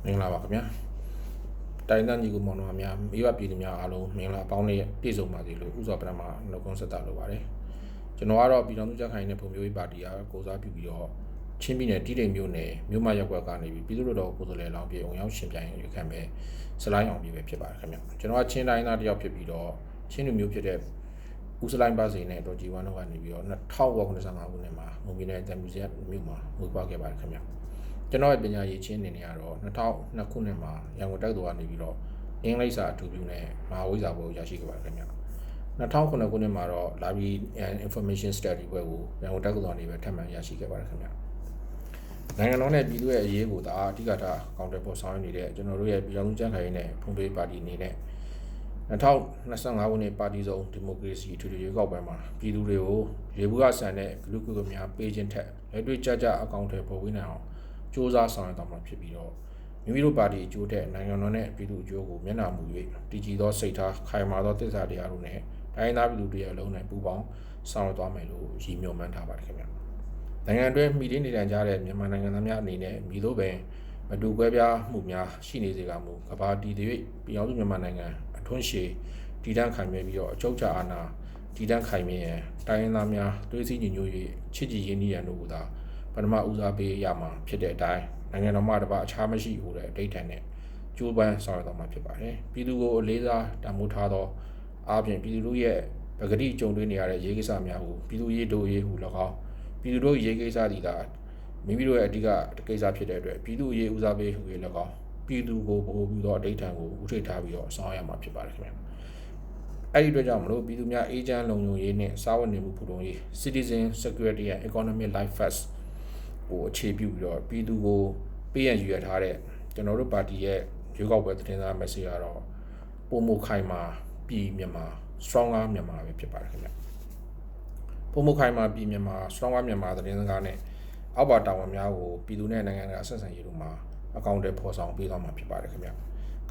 မင်္ဂလာပါခင်ဗျာတိုင်းသားညီကိုမောင်နှမများမိဘပြည်သူများအားလုံးမင်္ဂလာပေါင်းနဲ့ပြည့်စုံပါစေလို့ဥစွာပထမနှုတ်ခွန်းဆက်တာလိုပါတယ်ကျွန်တော်ကတော့ပြည်တော်စုကြခိုင်တဲ့ပုံမျိုးရေးပါတီအားကိုစားပြုပြီးတော့ချင်းပြည်နယ်တီးတိမ်မြို့နယ်မြို့မရက်ကွက်ကနေပြီးပြည်သူ့တော်ကိုယ်စားလှယ်လောင်းပြည်အောင်ရောက်ရှင်ပြိုင်ရွေးခံမဲ့စလိုင်းအောင်ပြည်ပဲဖြစ်ပါတယ်ခင်ဗျာကျွန်တော်ကချင်းတိုင်းသားတယောက်ဖြစ်ပြီးတော့ချင်းလူမျိုးဖြစ်တဲ့ဦးစလိုင်းပါစေနဲ့ဒေါ်ဂျီဝမ်တို့ကနေပြီးတော့2095ခုနှစ်မှာမွန်ပြည်နယ်တမ်မြူဇီယံမြို့မှာမွေးဖွားခဲ့ပါတယ်ခင်ဗျာကျွန်တော်ရဲ့ပညာရေးချင်းအနေနဲ့ကတော့2002ခုနှစ်မှာရန်ကုန်တက္ကသိုလ်ကနေပြီးတော့အင်္ဂလိပ်စာအထူးပြုနဲ့မဟာဝိဇ္ဇာဘွဲ့ကိုရရှိခဲ့ပါတယ်ခင်ဗျာ2009ခုနှစ်မှာတော့ Library and Information Study ဘွဲ့ကိုရန်ကုန်တက္ကသိုလ်ကနေပဲထပ်မံရရှိခဲ့ပါတယ်ခင်ဗျာနိုင်ငံတော်နဲ့ပြည်သူ့ရဲ့အရေးကိုဒါအဓိကထားကောင်တယ်ပေါ်ဆောင်နေတဲ့ကျွန်တော်တို့ရဲ့ပြည်အောင်စုကြံ့ခိုင်ရေးနဲ့ဖွံ့ဖြိုးရေးပါတီအနေနဲ့2025ခုနှစ်ပါတီစုံဒီမိုကရေစီထူထူရွေးကောက်ပွဲမှာပြည်သူတွေကိုရေဘူးကဆန်တဲ့ဂရုကုကများပေးခြင်းထက်လက်တွေ့ကြကြအကောင့်တွေပေါ်ဝင်နိုင်အောင်စ조사ဆောင်ရွက်သွားမှာဖြစ်ပြီးတော့မိမိတို့ပါတီအကျိုးတဲ့နိုင်ငံတော်နဲ့ပြည်သူအကျိုးကိုမျက်နှာမူ၍တည်ကြည်သောစိတ်ထားခိုင်မာသောသစ္စာတရားတို့နဲ့တိုင်းသားပြည်သူတွေအလုံးနဲ့ပူးပေါင်းဆောင်ရွက်သွားမယ်လို့ရည်မျှော်မှန်းထားပါတယ်ခင်ဗျာနိုင်ငံတွင်းမိတင်းနေထိုင်ကြတဲ့မြန်မာနိုင်ငံသားများအနေနဲ့မိတို့ပင်မတူကွဲပြားမှုများရှိနေစေကမူကဘာတီတွေပြည်အောင်စုမြန်မာနိုင်ငံအထွန်းရှည်တည်တံ့ခိုင်မြဲပြီးတော့အကျုပ်ချအာဏာတည်တံ့ခိုင်မြဲရန်တိုင်းသားများတွေးစည်းညီညွတ်၍ချစ်ကြည်ရင်းနှီးရန်တို့ကသာပထမဦးစားပေးရမှာဖြစ်တဲ့အတိုင်းနိုင်ငံတော်မှတပါအခြားမရှိဟိုတဲ့အတိတ်ထန်နဲ့ကျိုးပန်းဆောင်ရွက်သွားမှာဖြစ်ပါတယ်ပြည်သူကိုအလေးစားတန်ဖိုးထားသောအားဖြင့်ပြည်သူတို့ရဲ့ပဂတိကြုံတွေ့နေရတဲ့ရေးကိစ္စများကိုပြည်သူရေးတို့ရေးဟု၎င်းပြည်သူတို့ရေးကိစ္စဒီကမိမိတို့ရဲ့အဓိကကိစ္စဖြစ်တဲ့အတွက်ပြည်သူရေးဦးစားပေးဟူ၍၎င်းပြည်သူကိုပို့ပြီးတော့အတိတ်ထန်ကိုဥထိပ်ထားပြီးတော့ဆောင်ရွက်ရမှာဖြစ်ပါတယ်ခင်ဗျာအဲ့ဒီအတွက်ကြောင့်မလို့ပြည်သူများအေဂျင့်လုံခြုံရေးနဲ့စာဝတ်နေမှုဖူလုံရေး Citizen Security and Economic Life First ကိုအခြေပြုပြီးတော့ပြည်သူကိုပေးရန်ယူရထားတဲ့ကျွန်တော်တို့ပါတီရဲ့ရွေးကောက်ပွဲသတင်းစာ message ကတော့ပုံမခိုင်မာပြည်မြန်မာ stronger မြန်မာပဲဖြစ်ပါတယ်ခင်ဗျပုံမခိုင်မာပြည်မြန်မာ stronger မြန်မာသတင်းစကားနဲ့အောက်ပါတာဝန်များကိုပြည်သူနဲ့နိုင်ငံကအဆက်အဆံရေးတို့မှာအကောင့်တွေဖော်ဆောင်ပေးသွားမှာဖြစ်ပါတယ်ခင်ဗျ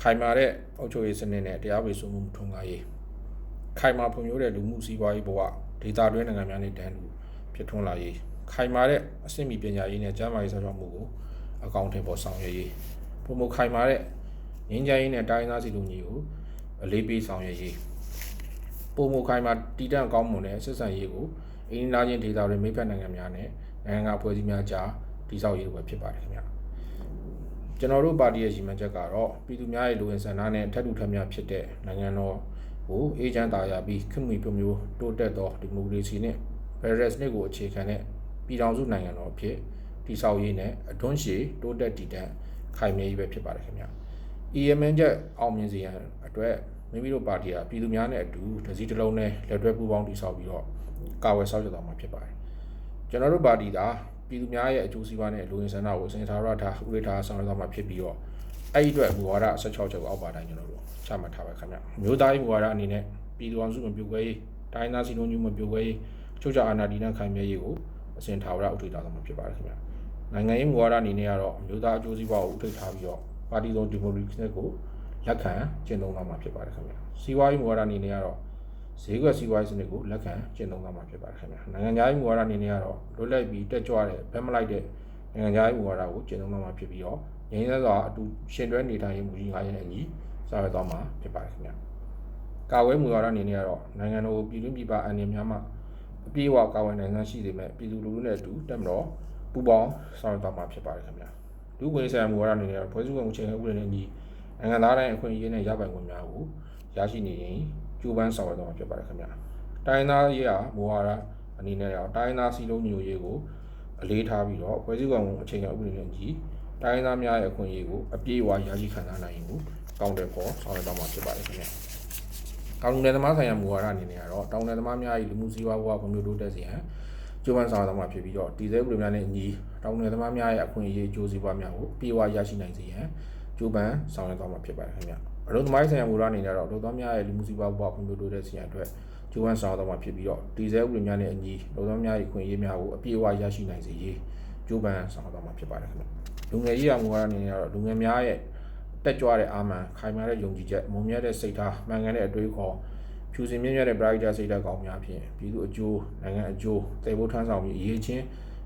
ခိုင်မာတဲ့အုပ်ချုပ်ရေးစနစ်နဲ့တရားဝင်စိုးမိုးထွန်းကားရေးခိုင်မာဖွံ့ဖြိုးတဲ့လူမှုစီးပွားရေးဘဝဒေသတွင်းနိုင်ငံများနဲ့တန်းတူဖြစ်ထွန်းလာရေးခိုင်မာတဲ့အဆင့်မီပညာရေးနဲ့ကျန်းမာရေးစောင့်ရှောက်မှုကိုအကောင့်ထဲပေါ်ဆောင်ရွက်ရေးပုံမခိုင်မာတဲ့ငင်းကြရေးနဲ့တိုင်းသားစီလူကြီးကိုအလေးပေးဆောင်ရွက်ရေးပုံမခိုင်မာတည်တံ့ကောင်းမွန်တဲ့ဆက်ဆံရေးကိုအင်းသားချင်းဒေသတွေမိဖက်နိုင်ငံများနဲ့နိုင်ငံအဖွဲ့အစည်းများကြားတည်ဆောက်ရေးပဲဖြစ်ပါတယ်ခင်ဗျာကျွန်တော်တို့ပါတီရဲ့ရည်မှန်းချက်ကတော့ပြည်သူများရဲ့လူဝင်ဆန္ဒနဲ့ထပ်တူထပ်မျှဖြစ်တဲ့နိုင်ငံတော်ကိုအေဂျင့်တာယာပြီးခွင့်ပြုပြုမျိုးတိုးတက်သောဒီမိုကရေစီနဲ့ဗယ်ရက်စနစ်ကိုအခြေခံတဲ့ပြည်ထောင်စုနိုင်ငံတော်အဖြစ်တည်ဆောက်ရေးနဲ့အတွန်းရှည်တိုးတက်တည်တံ့ခိုင်မြဲရေးပဲဖြစ်ပါတယ်ခင်ဗျာ။ EMN ချက်အောင်မြင်စေရန်အတွက်မိမိတို့ပါတီဟာပြည်သူများနဲ့အတူတစည်းတစ်လုံးနဲ့လက်တွဲပူးပေါင်းတည်ဆောက်ပြီးတော့ကာဝယ်ဆောက်ရွက်သွားမှာဖြစ်ပါတယ်။ကျွန်တော်တို့ပါတီကပြည်သူများရဲ့အကျိုးစီးပွားနဲ့လူဝင်ဆန္ဒကိုစင်တာရထားဥပဒေထားဆောင်ရွက်သွားမှာဖြစ်ပြီးတော့အဲ့ဒီအတွက်မူဝါဒ16ချက်အောက်ပါတိုင်းကျွန်တော်တို့ချမှတ်ထားပါခင်ဗျာ။မျိုးသားရေးမူဝါဒအနေနဲ့ပြည်သူအောင်စုမပြုတ်ခွဲရေးတိုင်းသားစီလုံးမျိုးမပြုတ်ခွဲရေးချုပ်ချအာဏာတည်တံ့ခိုင်မြဲရေးကိုအစဉ်ထာဝရဥထိပ်ထားသွားမှာဖြစ်ပါတယ်ခင်ဗျာနိုင်ငံရေးမူဝါဒအနေနဲ့ကတော့အမျိုးသားအကျိုးစီးပွားကိုဥထိပ်ထားပြီးတော့ပါတီစုံဒီမိုကရေစီစနစ်ကိုလက်ခံကျင့်သုံးသွားမှာဖြစ်ပါတယ်ခင်ဗျာစီးပွားရေးမူဝါဒအနေနဲ့ကတော့ဈေးကွက်စီးပွားရေးစနစ်ကိုလက်ခံကျင့်သုံးသွားမှာဖြစ်ပါတယ်ခင်ဗျာနိုင်ငံခြားရေးမူဝါဒအနေနဲ့ကတော့လွတ်လပ်ပြီးတက်ကြွတဲ့ဗက်မလိုက်တဲ့နိုင်ငံခြားရေးမူဝါဒကိုကျင့်သုံးသွားမှာဖြစ်ပြီးတော့ငြိမ်းချမ်းစွာအတူရှင်တွဲနေထိုင်ရေးမူကြီး9ရပ်နဲ့အညီဆောင်ရွက်သွားမှာဖြစ်ပါတယ်ခင်ဗျာကာဝေးမူဝါဒအနေနဲ့ကတော့နိုင်ငံတော်ပြည်တွင်းပြည်ပအန်ရများမှအပြည့်အဝကာဝယ်နိုင်စွမ်းရှိပေမဲ့ပြည်သူလူထုနဲ့အတူတက်မတော်ပူပေါင်းဆောင်ရွက်သွားမှာဖြစ်ပါတယ်ခင်ဗျာလူ့ခွင့်ရေးဆိုင်ရာမူဝါဒအနေနဲ့ဖွဲ့စည်းပုံအခြေခံဥပဒေနဲ့ညီနိုင်ငံသားတိုင်းအခွင့်အရေးနဲ့ရပိုင်ခွင့်များကိုရရှိနေရင်ကျိုးပန်းဆောင်ရွက်သွားမှာဖြစ်ပါတယ်ခင်ဗျာတိုင်းသားရေးရာမူဝါဒအနေနဲ့တော့တိုင်းသားစီလုံးမျိုးရေးကိုအလေးထားပြီးတော့ဖွဲ့စည်းပုံအခြေခံဥပဒေနဲ့ညီတိုင်းသားများရဲ့အခွင့်အရေးကိုအပြည့်အဝရရှိခံစားနိုင်ရင်ကိုကောင်းတဲ့ပေါ်ဆောင်ရွက်သွားမှာဖြစ်ပါတယ်ခင်ဗျာတောင်နယ်သမားဆိုင်ရာမူဝါဒအနေနဲ့ကတော့တောင်နယ်သမားများ၏လူမှုစီးပွားဘဝဖွံ့ဖြိုးတိုးတက်စေရန်ကျိုးပန်းဆောင်ရွက်သွားမှာဖြစ်ပြီးတော့တည်ဆဲဥပဒေများနဲ့ညီတောင်နယ်သမားများရဲ့အခွင့်အရေးအကျိုးစီးပွားများကိုပြေဝရရှိနိုင်စေရန်ကျိုးပန်းဆောင်ရွက်သွားမှာဖြစ်ပါတယ်ခင်ဗျာအလုပ်သမားဆိုင်ရာမူဝါဒအနေနဲ့တော့အလုပ်သမားများရဲ့လူမှုစီးပွားဘဝဖွံ့ဖြိုးတိုးတက်စေရန်အတွက်ကျိုးပန်းဆောင်ရွက်သွားမှာဖြစ်ပြီးတော့တည်ဆဲဥပဒေများနဲ့အညီအလုပ်သမားများ၏အခွင့်အရေးများကိုအပြည့်အဝရရှိနိုင်စေရေးကျိုးပန်းဆောင်ရွက်သွားမှာဖြစ်ပါတယ်ခင်ဗျာလူငယ်ရေးရာမူဝါဒအနေနဲ့တော့လူငယ်များရဲ့တက်ကြွတဲ့အာမန်ခိုင်မာတဲ့ယုံကြည်ချက်မုံမြတ်တဲ့စိတ်ထားမှန်ကန်တဲ့အတွေးခေါ်ဖြူစင်မြင့်မြတ်တဲ့ပရိုက်တာစိတ်ဓာတ်ကောင်းများဖြင့်ပြည်သူအကျိုးနိုင်ငံအကျိုးတည်ဖို့ထမ်းဆောင်ပြီးအရေးချင်း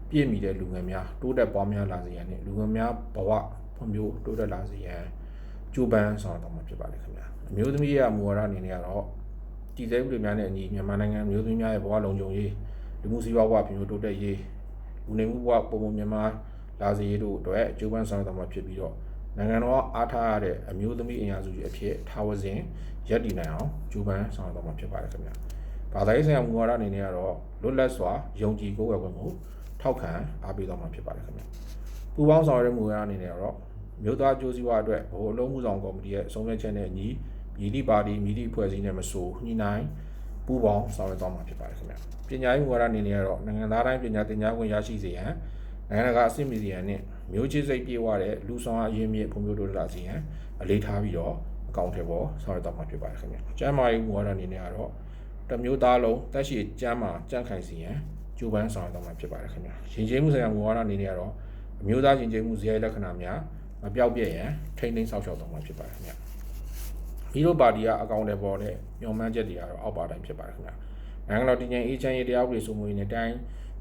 ပြည့်မီတဲ့လူငယ်များတိုးတက်ပွားများလာစေရန်နဲ့လူငယ်များဘဝ ဖွံ့ဖြိုးတိုးတက်လာစေရန်ကြိုးပမ်းဆောင်တော့မှာဖြစ်ပါတယ်ခင်ဗျာအမျိုးသမီးရဲ့မူဝါဒအနေနဲ့ကတော့တည်ဆဲဥပဒေများနဲ့အညီမြန်မာနိုင်ငံအမျိုးသမီးများရဲ့ဘဝလုံခြုံရေးလူမှုစီးပွားဘဝဖွံ့ဖြိုးတိုးတက်ရေးလူနေမှုဘဝပုံပုံမြန်မာလာစေရေးတို့အတွက်ကြိုးပမ်းဆောင်တော့မှာဖြစ်ပြီးတော့နိုင်ငံတော်အားထားရတဲ့အမျိုးသမီးအင်အားစုကြီးအဖြစ်ထားဝစဉ်ရပ်တည်နိုင်အောင်ကြိုးပမ်းဆောင်တော့မှာဖြစ်ပါတယ်ခင်ဗျာဘာသာရေးဆိုင်ရာမူဝါဒအနေနဲ့ကတော့လွတ်လပ်စွာယုံကြည်ကိုးကွယ်ခွင့်ကိုထောက်ခံအားပေးတော့မှာဖြစ်ပါတယ်ခင်ဗျာပူးပေါင်းဆောင်ရွက်မှုရအနေနဲ့တော့မြို့သားကြိုးစည်းဝါအတွက်ဘို့အလုံးမှုဆောင်ကော်မတီရဲ့ဆုံးဖြတ်ချက်နဲ့အညီမြည်သည့်ပါတီမြည်သည့်အဖွဲ့အစည်းနဲ့မဆိုညှိနှိုင်းပူးပေါင်းဆောင်ရွက်သွားမှာဖြစ်ပါတယ်ခင်ဗျာပညာရေးမူဝါဒအနေနဲ့ကတော့နိုင်ငံသားတိုင်းပညာသင်ကြားခွင့်ရရှိစေရန်နိုင်ငံတကာအဆင့်မီဒီယာနဲ့မျိုးချစ်စိတ်ပြေဝတဲ့လူဆောင်အရင်းမြစ်ဖွံ့ဖြိုးတိုးတက်လာစေရန်အလေးထားပြီးတော့အကောင့်ထဲပေါ်ဆောင်ရွက်သွားမှာဖြစ်ပါတယ်ခင်ဗျာကျန်းမာရေးမူဝါဒအနေနဲ့ကတော့တမျိုးသားလုံးတက်ရှိကျန်းမာကြံ့ခိုင်စေရန်ကြိုးပမ်းဆောင်ရွက်သွားမှာဖြစ်ပါတယ်ခင်ဗျာယဉ်ကျေးမှုဆိုင်ရာမူဝါဒအနေနဲ့ကတော့အမျိုးသားယဉ်ကျေးမှုဇယိုက်လက္ခဏာများမပြောက်ပြည့်ရန်ထိန်းသိမ်းဆောက်ရှောက်သွားမှာဖြစ်ပါတယ်ခင်ဗျာဒီလိုပါတီကအကောင့်ထဲပေါ်နဲ့ညွှန်မှန်းချက်တွေကတော့အောက်ပါတိုင်းဖြစ်ပါတယ်ခင်ဗျာနိုင်ငံတော်တည်ငြိမ်အေးချမ်းရေးတရားဥပဒေစိုးမိုးရေးနဲ့တိုင်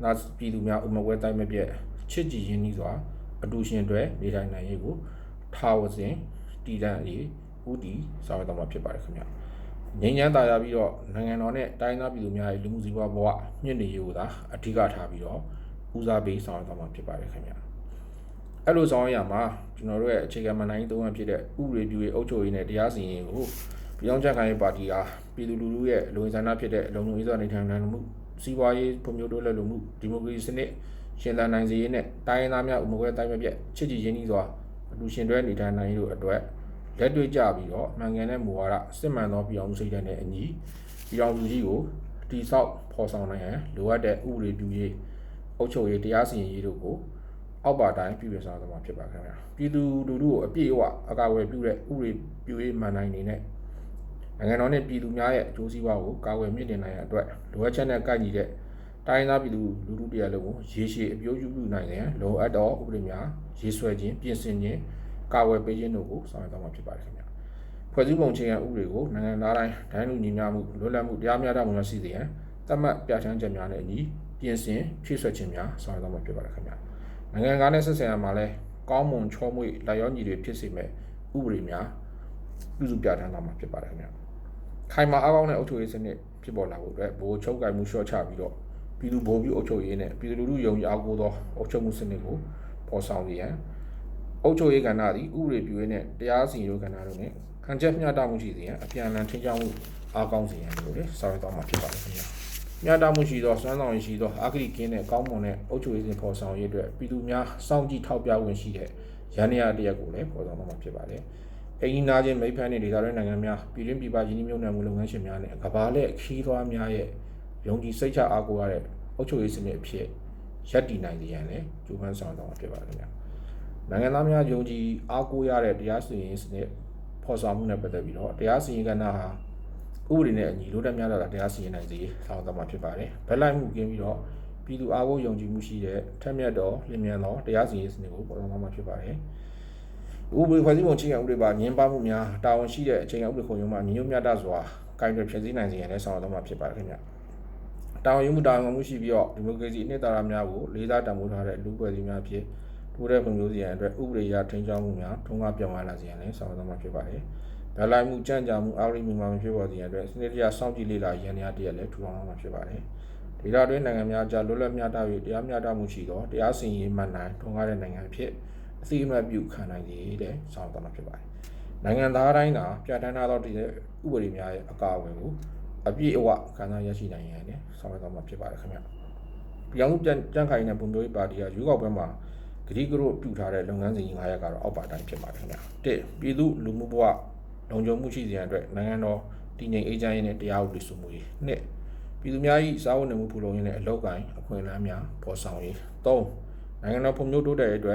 းနာပြည်သူများဥမဝဲတိုင်းမပြည့်ချစ်ကြည်ရင်းနှီးစွာအတူရှင်တွေနေထိုင်နိုင်ရေးကိုထားဝစဉ်တည်တံ့ရေးဥတီဆောင်ရွက်သွားမှာဖြစ်ပါတယ်ခင်ဗျာငြိမ်းချမ်းသာရပြီးတော့နိုင်ငံတော်နဲ့တိုင်းသားပြည်သူများရဲ့လူမှုစီးပွားဘဝမြင့်တင်ရေးကိုသာအဓိကထားပြီးတော့ဦးစားပေးဆောင်ရွက်သွားမှာဖြစ်ပါတယ်ခင်ဗျာအဲ့လိုဆောင်ရွက်ရမှာကျွန်တော်တို့ရဲ့အခြေခံမဏ္ဍိုင်သုံးရပ်ဖြစ်တဲ့ဥပဒေပြုရေးအုပ်ချုပ်ရေးနဲ့တရားစီရင်ရေးကိုပြည်ထောင်စုခိုင်ရေးပါတီအားပြည်သူလူထုရဲ့လူဝင်ဆန္ဒဖြစ်တဲ့လုံခြုံရေးစွာနေထိုင်နိုင်မှုစီးပွားရေးဖွံ့ဖြိုးတိုးတက်မှုဒီမိုကရေစီစနစ်ရှင်သန်နိုင်စေရေးနဲ့တိုင်းရင်းသားများဥမကွဲတိုင်းမပြတ်ချစ်ကြည်ရင်းနှီးစွာအတူရှင်တွဲနေထိုင်နိုင်ရေးတို့အတွက်လက်တွေ့ကြပြီးတော့နိုင်ငံနဲ့မူဝါဒစစ်မှန်သောပြည်အောင်စုစိတ်ဓာတ်နဲ့အညီပြည်အောင်စုကြီးကိုတည်ဆောက်ဖော်ဆောင်နိုင်ရန်လိုအပ်တဲ့ဥပဒေပြုရေးအုပ်ချုပ်ရေးတရားစီရင်ရေးတို့ကိုအောက်ပါတိုင်းပြည်ပြဆောင်သွားမှာဖြစ်ပါခင်ဗျာပြည်သူလူထုကိုအပြည့်အဝအကာအကွယ်ပြုတဲ့ဥပဒေပြုရေးမှန်နိုင်နေနဲ့နိုင်ငံတော်နဲ့ပြည်သူများရဲ့အကျိုးစီးပွားကိုကာကွယ်မြင့်တင်နိုင်ရန်အတွက်လိုအပ်ချက်နဲ့ကိုက်ညီတဲ့တိုင်းသားပြည်သူလူထုတရားလုံးကိုရေရှည်အပြည့်အစုံနိုင်တဲ့လိုအပ်သောဥပဒေများရေးဆွဲခြင်းပြင်ဆင်ခြင်းကာကွယ်ပေးခြင်းတို့ကိုဆောင်ရွက်သွားမှာဖြစ်ပါတယ်ခင်ဗျာဖွဲ့စည်းပုံအခြေခံဥပဒေကိုနိုင်ငံသားတိုင်းလူညီမျှမှုလွတ်လပ်မှုတရားမျှတမှုများရှိစေရန်သတ်မှတ်ပြဋ္ဌာန်းချက်များနဲ့အညီပြင်ဆင်ဖြည့်ဆွတ်ခြင်းများဆောင်ရွက်သွားမှာဖြစ်ပါတယ်ခင်ဗျာနိုင်ငံကားနဲ့ဆက်ဆံရမှာလဲကောင်းမွန်ချောမွေ့လာရောညီတွေဖြစ်စေမဲ့ဥပဒေများပြုစုပြဋ္ဌာန်းသွားမှာဖြစ်ပါတယ်ခင်ဗျာခိုင်မာအားကောင်းတဲ့အုပ်ချုပ်ရေးစနစ်ဖြစ်ပေါ်လာဖို့အတွက်ဗဟိုချုပ်ကိုင်မှုလျှော့ချပြီးတော့ပြည်သူဗဟိုပြုအုပ်ချုပ်ရေးနဲ့ပြည်သူလူထုယုံကြည်အားကိုးသောအုပ်ချုပ်မှုစနစ်ကိုပေါ်ဆောင်စေရန်အုပ်ချုပ်ရေးကဏ္ဍသည်ဥပဒေပြုရေးနဲ့တရားစီရင်ရေးကဏ္ဍတို့နဲ့ခံချက်မျှတမှုရှိစေရန်အပြန်အလှန်ထိန်းချုပ်မှုအားကောင်းစေရန်တို့လည်းဆောင်ရွက်သွားမှာဖြစ်ပါတယ်ခင်ဗျာမျှတမှုရှိသောစွမ်းဆောင်ရည်ရှိသောအာဂရိကင်းနဲ့ကောင်းမွန်တဲ့အုပ်ချုပ်ရေးစဉ်ပေါ်ဆောင်ရေးအတွက်ပြည်သူများစောင့်ကြည့်ထောက်ပြဝင်ရှိတဲ့ရန်ရာတရက်ကိုလည်းပေါ်ဆောင်သွားမှာဖြစ်ပါတယ်အင်းနာချင်းမိဖက်နဲ့ဒေသတွင်းနိုင်ငံများပြည်တွင်းပြည်ပရင်းနှီးမြှုပ်နှံမှုလုပ်ငန်းရှင်များနဲ့ကမ္ဘာလက်ခီးသွားများရဲ့ယုံကြည်စိတ်ချအားကိုးရတဲ့အုပ်ချုပ်ရေးစနစ်အဖြစ်ရပ်တည်နိုင်စေရန်လည်းကြိုးပမ်းဆောင်သွားမှာဖြစ်ပါတယ်ခင်ဗျာနိုင်ငံသားများယုံကြည်အားကိုးရတဲ့တရားစီရင်ရေးစနစ်ဖော်ဆောင်မှုနဲ့ပတ်သက်ပြီးတော့တရားစီရင်ကဏ္ဍဟာဥပဒေနဲ့အညီလိုတတ်များတာတရားစီရင်နိုင်စေဆောင်သွားမှာဖြစ်ပါတယ်ဗက်လိုက်မှုကင်းပြီးတော့ပြည်သူအားကိုးယုံကြည်မှုရှိတဲ့ထက်မြက်တော်လျင်မြန်သောတရားစီရင်စနစ်ကိုပေါ်ဆောင်သွားမှာဖြစ်ပါတယ်ဥပဒေဖွဲ့စည်းပုံအခြေခံဥပဒေပါငြင်းပမှုများတာဝန်ရှိတဲ့အခြေခံဥပဒေခုံရုံးမှညီညွတ်မျှတစွာကိုင်တွယ်ဖြည့်ဆည်းနိုင်စေရန်လည်းဆောင်ရွက်သွားမှာဖြစ်ပါတယ်ခင်ဗျာတာဝန်ယူမှုတာဝန်မှုရှိပြီးတော့ဒီမိုကရေစီအနှစ်သာရများကိုလေးစားတန်ဖိုးထားတဲ့လူ့ဖွဲ့စည်းများဖြစ်တိုးတက်ဖွံ့ဖြိုးစေရန်အတွက်ဥပဒေအရထိန်းချုပ်မှုများထုံးကားပြောင်းလဲလာစေရန်လည်းဆောင်ရွက်သွားမှာဖြစ်ပါတယ်ဗက်လိုက်မှုကြံ့ကြာမှုအာရိမှုမှာဖြစ်ပေါ်စေရန်အတွက်စနစ်တရားစောင့်ကြည့်လေ့လာရန်ရာတရက်လည်းထူထောင်သွားမှာဖြစ်ပါတယ်ဒေသတွင်းနိုင်ငံများကြားလွတ်လပ်မျှတ၍တရားမျှတမှုရှိသောတရားစီရင်ရေးမှန်နိုင်ထုံးကားတဲ့နိုင်ငံဖြစ်အသိအမှတ်ပြုခံနိုင်စေတဲ့ဆောင်ရွက်သွားမှာဖြစ်ပါတယ်နိုင်ငံသားတိုင်းကပြဋ္ဌာန်းထားသောဥပဒေများရဲ့အကာအကွယ်ကိုအပြည့်အဝခံစားရရှိနိုင်ရန်နဲ့ဆောင်ရွက်သွားမှာဖြစ်ပါတယ်ခင်ဗျာပြည်အောင်စုကြံ့ခိုင်တဲ့ပုံမျိုးပါတီကရွေးကောက်ပွဲမှာဂတိကရိုပြုထားတဲ့လုပ်ငန်းစဉ်9ရပ်ကတော့အောက်ပါတိုင်းဖြစ်ပါတယ်ခင်ဗျာ1ပြည်သူလူမှုဘဝလုံခြုံမှုရှိစေရန်အတွက်နိုင်ငံတော်တည်ငြိမ်အေးချမ်းရေးနဲ့တရားဥပဒေစိုးမိုးရေး2ပြည်သူများ၏စားဝတ်နေမှုဖူလုံရေးနဲ့အလုပ်ကိုင်အခွင့်အလမ်းများပေါ်ဆောင်ရေး3နိုင်ငံတော်ဖွံ့ဖြိုးတိုးတက်ရေးအတွက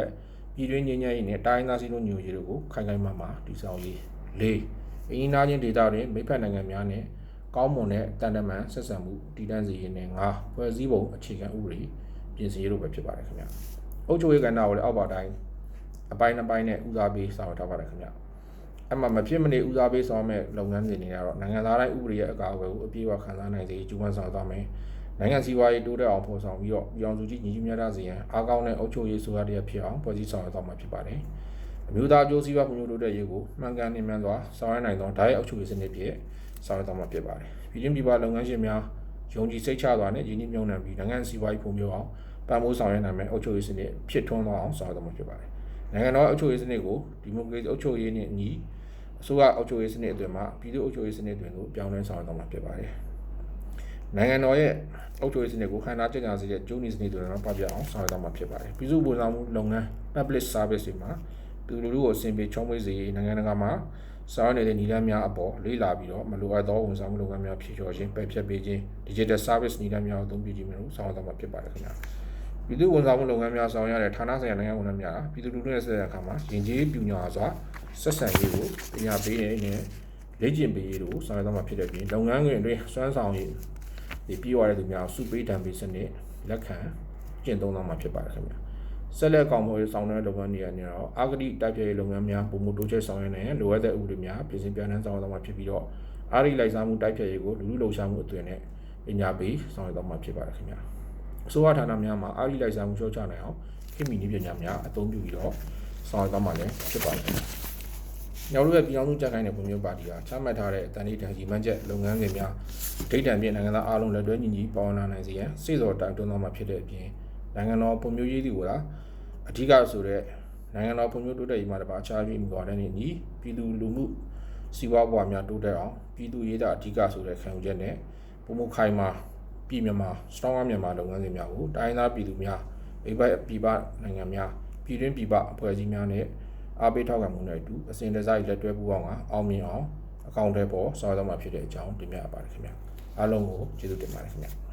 ်ပြည်တွင်းငြိမ်းချမ်းရေးနဲ့တိုင်းသားစည်းလုံးညီညွတ်ရေးတို့ကိုခိုင်ခိုင်မာမာတည်ဆောက်ရေး4အင်းနာချင်းဒေသတွင်မိဖက်နိုင်ငံများနဲ့ကောင်းမွန်တဲ့တန်တမန်ဆက်ဆံမှုတည်တံ့စေရေးနဲ့5ဖွဲ့စည်းပုံအခြေခံဥပဒေပြင်ဆင်ရေးတို့ပဲဖြစ်ပါတယ်ခင်ဗျာအုပ်ချုပ်ရေးကဏ္ဍကိုလည်းအောက်ပါတိုင်းအပိုင်း2ပိုင်းနဲ့ဦးစားပေးဆောင်ရွက်ထားပါတယ်ခင်ဗျာအဲ့မှာမဖြစ်မနေဦးစားပေးဆောင်မဲ့လုပ်ငန်းစဉ်တွေကတော့နိုင်ငံသားတိုင်းဥပဒေရဲ့အကာအကွယ်ကိုအပြည့်အဝခံစားနိုင်စေကျူးပန်းဆောင်သွားမယ်နိုင်ငံစီးပွားရေးတိုးတက်အောင်ဖော်ဆောင်ပြီးတော့ပြည်အောင်စုကြီးညီညွတ်များစေရန်အားကောင်းတဲ့အုပ်ချုပ်ရေးဆိုရတဲ့ဖြစ်အောင်ဖွဲ့စည်းဆောင်ရွက်သွားမှာဖြစ်ပါတယ်ဗ အမျိုးသားအကျိုးစီးပွားဖွံ့ဖြိုးတိုးတက်ရေးကိုမှန်ကန်နေမှန်စွာဆောင်ရွက်နိုင်သောဓာတ်ရိုက်အုပ်ချုပ်ရေးစနစ်ဖြင့်ဆောင်ရွက်သွားမှာဖြစ်ပါတယ်။ပြည်တွင်းပြည်ပလုပ်ငန်းရှင်များယုံကြည်စိတ်ချစွာနဲ့ယင်းနှိမ့်မြုံနှံပြီးနိုင်ငံစီးပွားရေးဖွံ့ဖြိုးအောင်ပံ့ပိုးဆောင်ရွက်နိုင်မယ့်အုပ်ချုပ်ရေးစနစ်ဖြစ်ထွန်းသွားအောင်ဆောင်ရွက်သွားမှာဖြစ်ပါတယ်။နိုင်ငံတော်အုပ်ချုပ်ရေးစနစ်ကိုဒီမိုကရေစီအုပ်ချုပ်ရေးနှင့်အညီအစိုးရအုပ်ချုပ်ရေးစနစ်အတွင်းမှာပြည်သူ့အုပ်ချုပ်ရေးစနစ်တွင်ကိုပြောင်းလဲဆောင်ရွက်သွားမှာဖြစ်ပါတယ်။နိုင်ငံတော်ရဲ့အုပ်ချုပ်ရေးစနစ်ကိုခန္ဓာကျညာစေတဲ့ကျိုးနီစနစ်တွေနဲ့ပတ်သက်အောင်ဆောင်ရွက်သွားမှာဖြစ်ပါတယ်။ပြည်သူ့ဝန်ဆောင်မှုလုပ်ငန်း public service တွေမှာပြည်သူလူထုကိုအဆင်ပြေချုံးမွေးစေနိုင်ငံတကာမှာဆောင်ရွက်နေတဲ့နည်းလမ်းများအပေါ်လေ့လာပြီးတော့မလိုအပ်သောဝန်ဆောင်မှုလုပ်ငန်းများဖြေလျှော်ခြင်းပယ်ဖျက်ပေးခြင်း digital service နည်းလမ်းများကိုအသုံးပြုခြင်းမျိုးဆောင်ရွက်သွားမှာဖြစ်ပါတယ်ခင်ဗျာ။ပြည်သူ့ဝန်ဆောင်မှုလုပ်ငန်းများဆောင်ရွက်တဲ့ဌာနဆိုင်ရာနိုင်ငံဝန်ထမ်းများပြည်သူလူထုနဲ့ဆက်ဆံတဲ့အခါမှာယဉ်ကျေးပညာစွာဆက်ဆံရေးကိုပညာပေးတဲ့နဲ့လေ့ကျင့်ပေးရေးတို့ဆောင်ရွက်သွားမှာဖြစ်တဲ့ပြင်လုပ်ငန်းခွင်အတွင်းစွမ်းဆောင်ရည်ဒီပြီးသွားတဲ့သူများစုပေးတံပေးစနစ်လက်ခံကျင့်သုံးသွားမှာဖြစ်ပါတယ်ခင်ဗျာဆက်လက်ကောင်မှုဆောင်တဲ့လုပ်ငန်းတွေအနေနဲ့တော့အာဂတိတိုက်ဖျက်ရေးလုပ်ငန်းများပုံမှုတိုးချဲ့ဆောင်ရွက်နေလိုအပ်တဲ့ဥပဒေများပြင်ဆင်ပြဋ္ဌာန်းဆောင်ရွက်သွားမှာဖြစ်ပြီးတော့အာရိလိုက်စားမှုတိုက်ဖျက်ရေးကိုလူလူလှုပ်ရှားမှုအသွင်နဲ့ပညာပေးဆောင်ရွက်သွားမှာဖြစ်ပါတယ်ခင်ဗျာအစိုးရဌာနများမှာအာရိလိုက်စားမှုလျှော့ချနိုင်အောင်ခေတ်မီနည်းပညာများအသုံးပြုပြီးတော့ဆောင်ရွက်သွားမှာလည်းဖြစ်ပါတယ်ခင်ဗျာနောက်တစ်ခုပြည်အောင်စုကြက်ခိုင်းတဲ့ပုံမျိုးပါတီဟာချမှတ်ထားတဲ့အတန်လေးတန်ကြီးမှန်းချက်လုပ်ငန်းစဉ်များဒိတ်တံပြည့်နိုင်ငံသားအားလုံးလက်တွဲညီညီပေါင်းလာနိုင်စေရန်စိတ်စော်တိုင်တွန်းသွားမှာဖြစ်တဲ့အပြင်နိုင်ငံတော်ပုံမျိုးရေးတွေကိုလားအဓိကဆိုတဲ့နိုင်ငံတော်ဖွံ့ဖြိုးတိုးတက်ရေးမှာတပါအခြားပြီးမကွာတဲ့နေ့ညီပြည်သူလူမှုစီးပွားဘဝများတိုးတက်အောင်ပြည်သူရေးတာအဓိကဆိုတဲ့ခံယူချက်နဲ့ပုံမှုခိုင်မှာပြည်မြန်မာ strong မြန်မာလုပ်ငန်းစဉ်များကိုတိုင်းသားပြည်သူများပြည်ပနိုင်ငံများပြည်တွင်းပြည်ပအဖွဲ့အစည်းများနဲ့အားပေးထောက်ခံမှုနဲ့အတူအစဉ်တစိုက်လက်တွဲပူးပေါင်းအောင်မြင်အောင်အကောင့်တွေပေါ်ဆောင်ရွက်သွားမှာဖြစ်တဲ့အကြောင်းတင်ပြပါတယ်ခင်ဗျာအားလုံးကိုကျေးဇူးတင်ပါတယ်ခင်ဗျာ